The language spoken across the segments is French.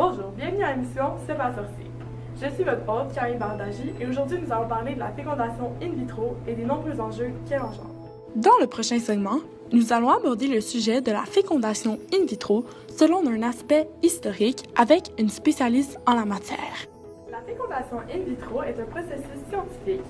Bonjour, bienvenue à l'émission C'est pas sorcier. Je suis votre hôte, Camille Bardagy, et aujourd'hui nous allons parler de la fécondation in vitro et des nombreux enjeux qu'elle engendre. Dans le prochain segment, nous allons aborder le sujet de la fécondation in vitro selon un aspect historique avec une spécialiste en la matière. La fécondation in vitro est un processus scientifique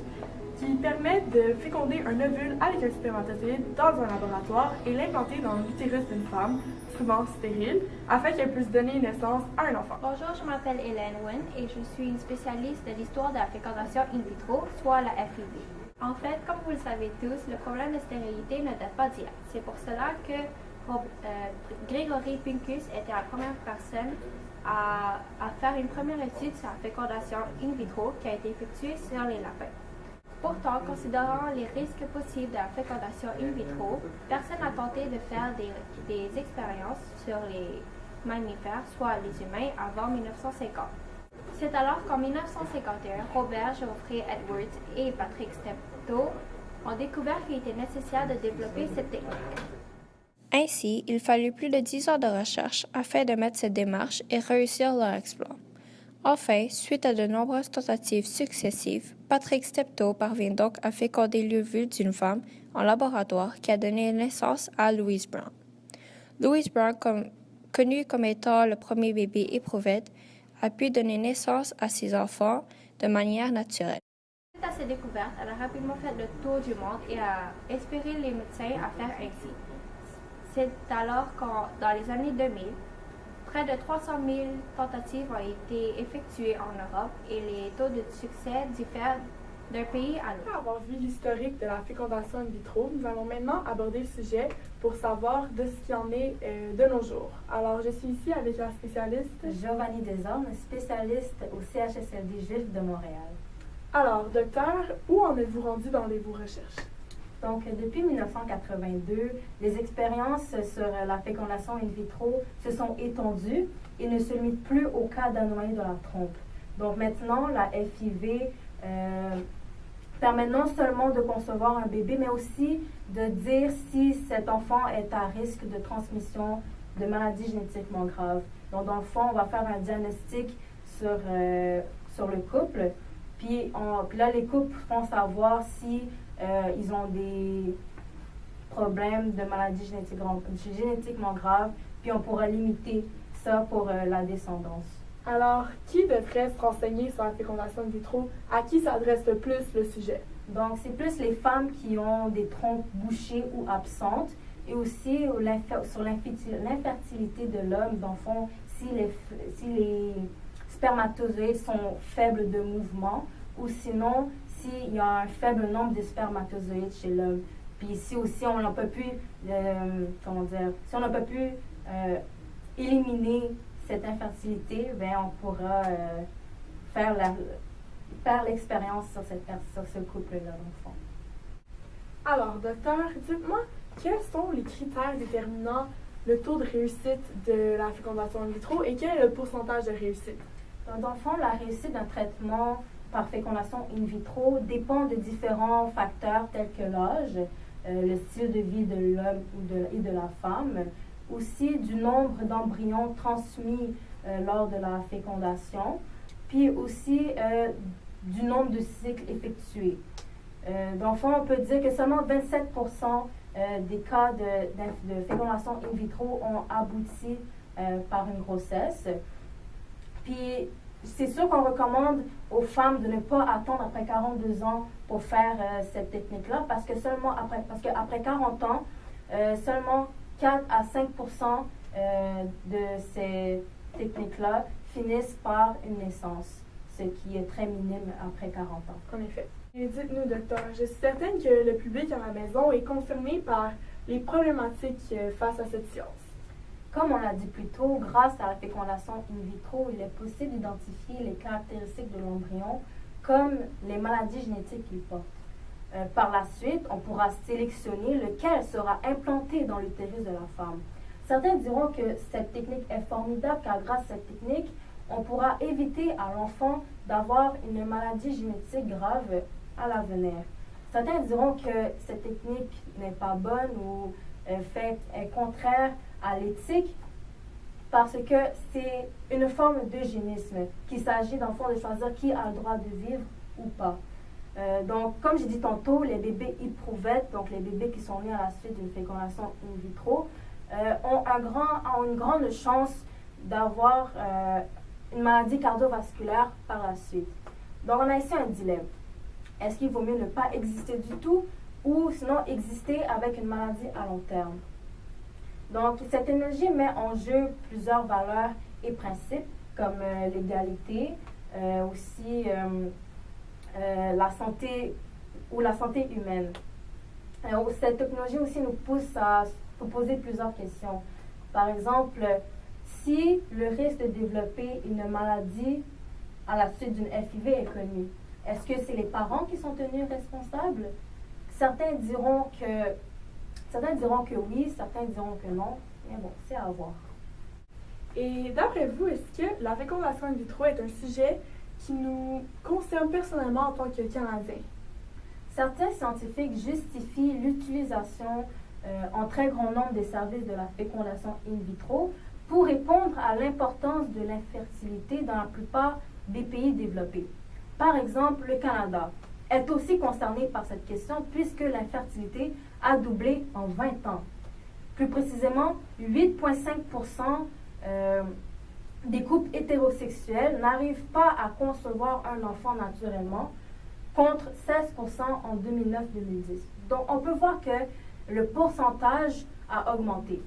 qui permet de féconder un ovule avec un spermatozoïde dans un laboratoire et l'implanter dans l'utérus d'une femme, souvent stérile, afin qu'elle puisse donner naissance à un enfant. Bonjour, je m'appelle Hélène Wynne et je suis une spécialiste de l'histoire de la fécondation in vitro, soit la FIV. En fait, comme vous le savez tous, le problème de stérilité ne date pas d'hier. C'est pour cela que Gregory Pincus était la première personne à faire une première étude sur la fécondation in vitro qui a été effectuée sur les lapins. Pourtant, considérant les risques possibles de la fécondation in vitro, personne n'a tenté de faire des expériences sur les mammifères, soit les humains, avant 1950. C'est alors qu'en 1951, Robert Geoffrey Edwards et Patrick Steptoe ont découvert qu'il était nécessaire de développer cette technique. Ainsi, il fallut plus de 10 ans de recherche afin de mettre cette démarche et réussir leur exploit. Enfin, suite à de nombreuses tentatives successives, Patrick Steptoe parvient donc à féconder l'ovule d'une femme en laboratoire qui a donné naissance à Louise Brown. Louise Brown, connue comme étant le premier bébé éprouvette, a pu donner naissance à ses enfants de manière naturelle. Suite à ces découvertes, elle a rapidement fait le tour du monde et a inspiré les médecins à faire ainsi. C'est alors dans les années 2000, près de 300 000 tentatives ont été effectuées en Europe et les taux de succès diffèrent d'un pays à l'autre. Après avoir vu l'historique de la fécondation in vitro, nous allons maintenant aborder le sujet pour savoir de ce qu'il en est de nos jours. Alors, je suis ici avec la spécialiste Giovanni Desormes, spécialiste au CHSLD Juif de Montréal. Alors, docteur, où en êtes-vous rendu dans vos recherches? Donc, depuis 1982, les expériences sur la fécondation in vitro se sont étendues et ne se limitent plus au cas d'anomalie de la trompe. Donc, maintenant, la FIV permet non seulement de concevoir un bébé, mais aussi de dire si cet enfant est à risque de transmission de maladies génétiquement graves. Donc, dans le fond, on va faire un diagnostic sur le couple, puis là, les couples vont savoir si ils ont des problèmes de maladies génétiquement graves, puis on pourra limiter ça pour la descendance. Alors, qui devrait se renseigner sur la fécondation in vitro? À qui s'adresse le plus le sujet? Donc, c'est plus les femmes qui ont des trompes bouchées ou absentes, et aussi sur l'infertilité de l'homme, dans le fond, si les spermatozoïdes sont faibles de mouvement, ou sinon, s'il y a un faible nombre de spermatozoïdes chez l'homme. Puis si aussi on n'a pas pu, si on n'a pas pu éliminer cette infertilité, ben on pourra faire l'expérience sur ce couple-là, dans le fond. Alors, docteur, dites-moi, quels sont les critères déterminant le taux de réussite de la fécondation in vitro et quel est le pourcentage de réussite? Dans le fond, la réussite d'un traitement par fécondation in vitro dépend de différents facteurs tels que l'âge, le style de vie de l'homme et de la femme, aussi du nombre d'embryons transmis lors de la fécondation, puis aussi du nombre de cycles effectués. Dans le fond, on peut dire que seulement 27% des cas de fécondation in vitro ont abouti par une grossesse. Puis, c'est sûr qu'on recommande aux femmes de ne pas attendre après 42 ans pour faire cette technique-là, parce qu'après 40 ans, seulement 4 à 5% de ces techniques-là finissent par une naissance, ce qui est très minime après 40 ans. En effet. Et dites-nous, docteur, je suis certaine que le public à la maison est concerné par les problématiques face à cette science. Comme on l'a dit plus tôt, grâce à la fécondation in vitro, il est possible d'identifier les caractéristiques de l'embryon comme les maladies génétiques qu'il porte. Par la suite, on pourra sélectionner lequel sera implanté dans l'utérus de la femme. Certains diront que cette technique est formidable car grâce à cette technique, on pourra éviter à l'enfant d'avoir une maladie génétique grave à l'avenir. Certains diront que cette technique n'est pas bonne ou est contraire à l'éthique, parce que c'est une forme d'eugénisme, qu'il s'agit dans le fond de choisir qui a le droit de vivre ou pas. Donc, comme j'ai dit tantôt, les bébés éprouvettes, donc les bébés qui sont nés à la suite d'une fécondation in vitro, ont une grande chance d'avoir une maladie cardiovasculaire par la suite. Donc, on a ici un dilemme. Est-ce qu'il vaut mieux ne pas exister du tout ou sinon exister avec une maladie à long terme? Donc, cette énergie met en jeu plusieurs valeurs et principes comme l'égalité, aussi la santé ou la santé humaine. Cette technologie aussi nous pousse à se poser plusieurs questions. Par exemple, si le risque de développer une maladie à la suite d'une FIV est connu, est-ce que c'est les parents qui sont tenus responsables? Certains diront que oui, certains diront que non, mais bon, c'est à voir. Et d'après vous, est-ce que la fécondation in vitro est un sujet qui nous concerne personnellement en tant que Canadiens? Certains scientifiques justifient l'utilisation en très grand nombre des services de la fécondation in vitro pour répondre à l'importance de l'infertilité dans la plupart des pays développés. Par exemple, le Canada est aussi concerné par cette question puisque l'infertilité a doublé en 20 ans. Plus précisément, 8,5% des couples hétérosexuels n'arrivent pas à concevoir un enfant naturellement, contre 16% en 2009-2010. Donc, on peut voir que le pourcentage a augmenté.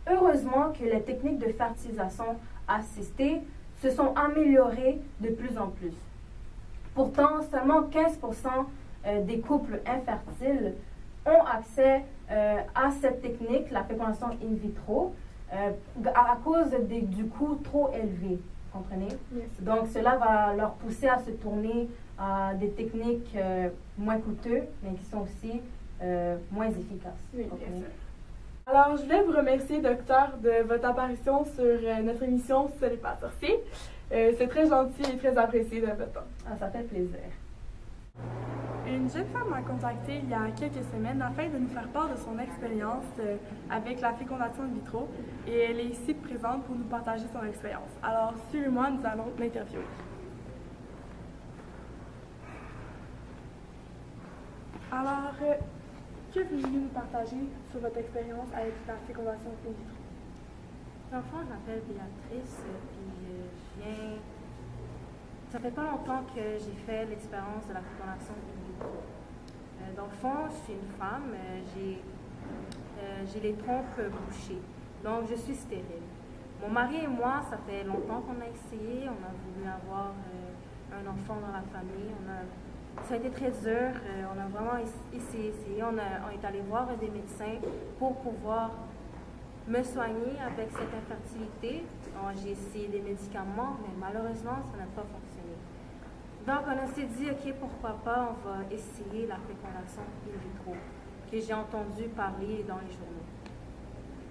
Heureusement que les techniques de fertilisation assistée se sont améliorées de plus en plus. Pourtant, seulement 15% des couples infertiles ont accès à cette technique, la fécondation in vitro, à cause du coût trop élevé. Vous comprenez? Yes. Donc, cela va leur pousser à se tourner à des techniques moins coûteuses, mais qui sont aussi moins efficaces. Oui, bien sûr. Alors, je voulais vous remercier, docteur, de votre apparition sur notre émission Ce n'est pas sorcier. C'est très gentil et très apprécié de votre temps. Ah, ça fait plaisir. Une jeune femme m'a contactée il y a quelques semaines afin de nous faire part de son expérience avec la fécondation in vitro et elle est ici présente pour nous partager son expérience. Alors, suivez-moi, nous allons l'interviewer. Alors, que voulez-vous nous partager sur votre expérience avec la fécondation in vitro? Dans le fond, je m'appelle Béatrice, puis je viens... Ça fait pas longtemps que j'ai fait l'expérience de la fécondation in vitro. Dans le fond, je suis une femme, j'ai les trompes bouchées, donc je suis stérile. Mon mari et moi, ça fait longtemps qu'on a essayé, on a voulu avoir un enfant dans la famille, ça a été très dur, on a vraiment essayé, on est allé voir des médecins pour pouvoir me soigner avec cette infertilité. J'ai essayé des médicaments, mais malheureusement, ça n'a pas fonctionné. Donc, on s'est dit, OK, pourquoi pas, on va essayer la fécondation in vitro, que j'ai entendu parler dans les journaux.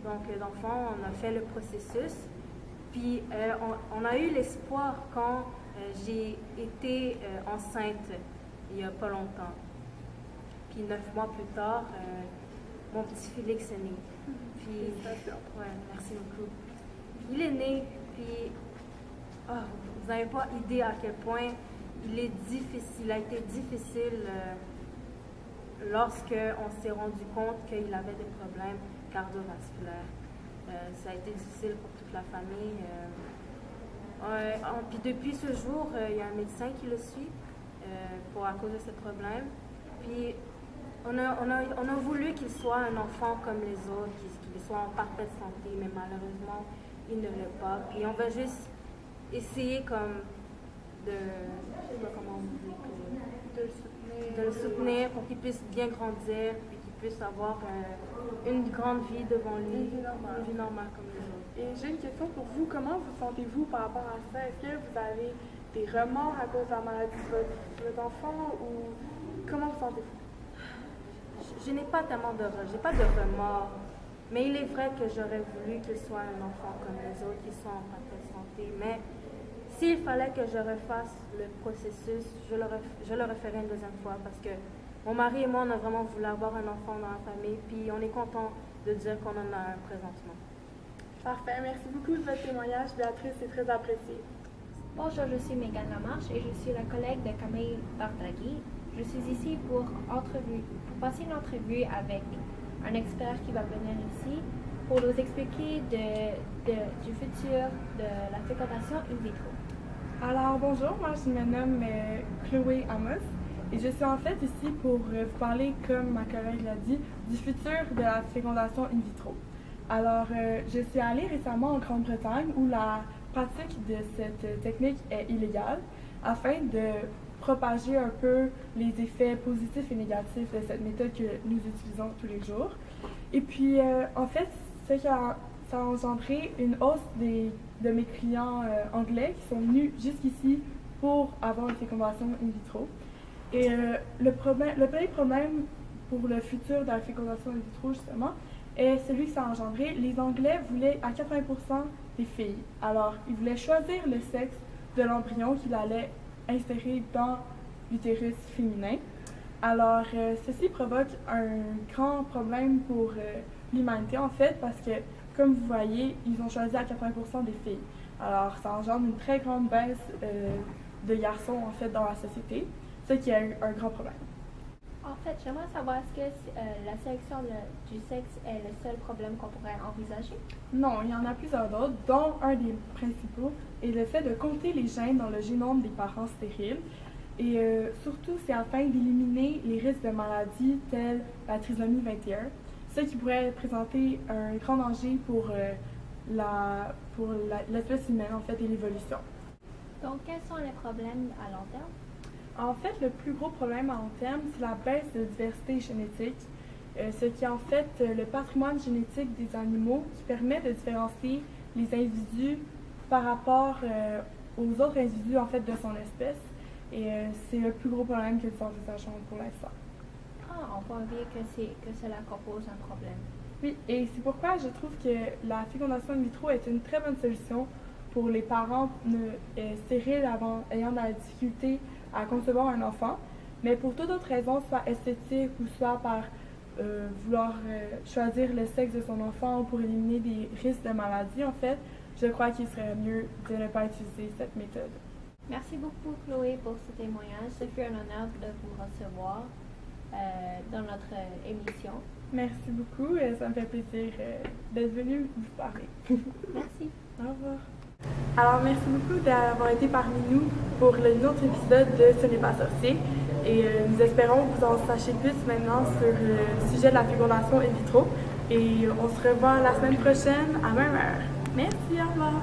Donc, dans le fond, on a fait le processus, puis on a eu l'espoir quand j'ai été enceinte il n'y a pas longtemps. Puis 9 mois plus tard, mon petit Félix est né. Puis, ouais, merci beaucoup. Il est né, puis vous n'avez pas idée à quel point il a été difficile lorsqu'on s'est rendu compte qu'il avait des problèmes cardiovasculaires. Ça a été difficile pour toute la famille. Puis depuis ce jour, il y a un médecin qui le suit à cause de ce problème. Puis on a voulu qu'il soit un enfant comme les autres, qu'il soit en parfaite santé, mais malheureusement, il ne l'est pas. Puis on va juste essayer comme de le soutenir pour qu'il puisse bien grandir, puis qu'il puisse avoir une grande vie devant lui, une vie normale comme les autres. Et j'ai une question pour vous. Comment vous sentez-vous par rapport à ça? Est-ce que vous avez des remords à cause de la maladie de votre enfant ou comment vous sentez-vous? Je n'ai pas tellement j'ai pas de remords, mais il est vrai que j'aurais voulu qu'il soit un enfant comme les autres, qu'il soit en parfaite santé, mais s'il fallait que je refasse le processus, je le referais une deuxième fois parce que mon mari et moi, on a vraiment voulu avoir un enfant dans la famille, puis on est content de dire qu'on en a un présentement. Parfait. Merci beaucoup de votre témoignage, Béatrice. C'est très apprécié. Bonjour, je suis Mégane Lamarche et je suis la collègue de Camille Bardaghi. Je suis ici pour passer une entrevue avec un expert qui va venir ici pour nous expliquer du futur de la fécondation in vitro. Alors, bonjour, moi je me nomme Chloé Amos et je suis en fait ici pour vous parler, comme ma collègue l'a dit, du futur de la fécondation in vitro. Alors, je suis allée récemment en Grande-Bretagne où la pratique de cette technique est illégale afin de propager un peu les effets positifs et négatifs de cette méthode que nous utilisons tous les jours. Et puis, en fait, ça a engendré une hausse de mes clients anglais qui sont venus jusqu'ici pour avoir une fécondation in vitro. Et le premier problème pour le futur de la fécondation in vitro, justement, est celui que ça a engendré. Les Anglais voulaient à 80% des filles. Alors, ils voulaient choisir le sexe de l'embryon qu'ils allaient insérer dans l'utérus féminin. Alors, ceci provoque un grand problème pour l'humanité, en fait, parce que, comme vous voyez, ils ont choisi à 80% des filles. Alors, ça engendre une très grande baisse de garçons, en fait, dans la société, ce qui est un grand problème. En fait, j'aimerais savoir, est-ce que la sélection du sexe est le seul problème qu'on pourrait envisager? Non, il y en a plusieurs d'autres, dont un des principaux est le fait de compter les gènes dans le génome des parents stériles. Et surtout, c'est afin d'éliminer les risques de maladies telles la trisomie 21, ce qui pourrait présenter un grand danger pour l'espèce humaine, en fait, et l'évolution. Donc, quels sont les problèmes à long terme? En fait, le plus gros problème à long terme, c'est la baisse de diversité génétique, ce qui est en fait le patrimoine génétique des animaux qui permet de différencier les individus par rapport aux autres individus, en fait, de son espèce. Et c'est le plus gros problème que nous envisageons pour l'instant. On voit bien que cela compose un problème. Oui, et c'est pourquoi je trouve que la fécondation in vitro est une très bonne solution pour les parents stériles ayant de la difficulté à concevoir un enfant, mais pour toute autre raison, soit esthétique ou soit par vouloir choisir le sexe de son enfant ou pour éliminer des risques de maladie, en fait, je crois qu'il serait mieux de ne pas utiliser cette méthode. Merci beaucoup, Chloé, pour ce témoignage. Ce fut un honneur de vous recevoir dans notre émission. Merci beaucoup, ça me fait plaisir d'être venue vous parler. Merci. Au revoir. Alors, merci beaucoup d'avoir été parmi nous pour l'autre épisode de Ce n'est pas sorcier. Et nous espérons que vous en sachez plus maintenant sur le sujet de la fécondation in vitro. Et on se revoit la semaine prochaine à même heure. Merci, au revoir.